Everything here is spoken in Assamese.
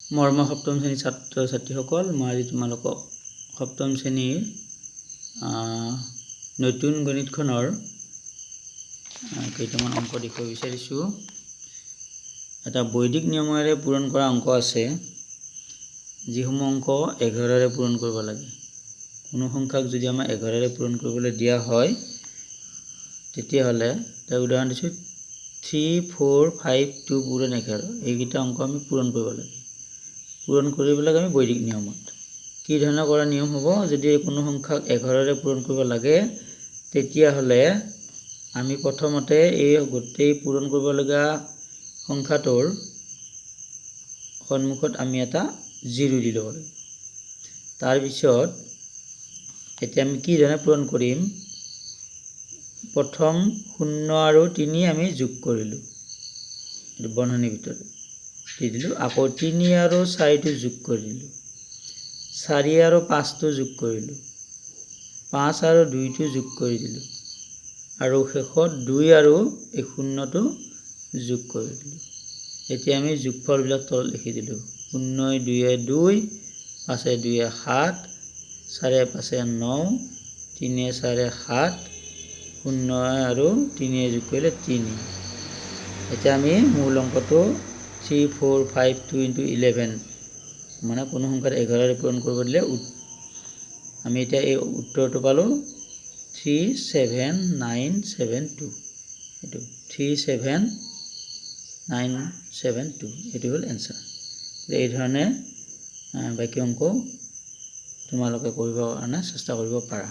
মৰমৰ সপ্তম শ্ৰেণীৰ ছাত্ৰ ছাত্ৰীসকল, মই আজি তোমালোকক সপ্তম শ্ৰেণীৰ নতুন গণিতখনৰ কেইটামান অংক দেখুৱাব বিচাৰিছোঁ। এটা বৈদিক নিয়মেৰে পূৰণ কৰা অংক আছে, যিসমূহ অংক 11ৰে পূৰণ কৰিব লাগে। কোনো সংখ্যাক যদি আমাৰ 11ৰে পূৰণ কৰিবলৈ দিয়া হয়, তেতিয়াহ'লে তাৰ উদাহৰণ দিছোঁ 3, 4, 5, 2 পূৰণ 11। এইকেইটা অংক আমি পূৰণ কৰিব লাগে। পূৰণ কৰিব লাগে আমি বৈদিক নিয়মত। কি ধৰণৰ কৰা নিয়ম হ'ব? যদি কোনো সংখ্যাক 11ৰে পূৰণ কৰিব লাগে, তেতিয়াহ'লে আমি প্ৰথমতে এই গোটেই পূৰণ কৰিবলগীয়া সংখ্যাটোৰ সন্মুখত আমি এটা 0 দি ল'ব লাগিব। তাৰপিছত এতিয়া আমি কি ধৰণে পূৰণ কৰিম? প্ৰথম 0 আৰু 3 আমি যোগ কৰিলোঁ, এইটো বন্ধনীৰ ভিতৰত দি দিলোঁ। আকৌ 3 আৰু 4টো যোগ কৰিলোঁ, 4 আৰু 5টো যোগ কৰিলোঁ, 5 আৰু 2টো যোগ কৰি দিলোঁ, আৰু শেষত 2 আৰু এই 0টো যোগ কৰি দিলোঁ। এতিয়া আমি যোগফলবিলাক তলত লিখি দিলোঁ। 0 × 2 = 2, 5 × 2 = 7, 4 × 5 = 9, 3 × 4 = 7, 0 আৰু 3 যোগ কৰিলে 3। এতিয়া আমি মূল অংকটো 3, 4, 5, 2 × 11, মানে কোনো সংখ্যাত 11ৰে পূৰণ কৰিব দিলে আমি এতিয়া এই উত্তৰটো পালোঁ 37972। এইটো 37972, এইটো হ'ল এনচাৰ। এই ধৰণে বাকী অংক তোমালোকে কৰিবৰ কাৰণে চেষ্টা কৰিব পাৰা।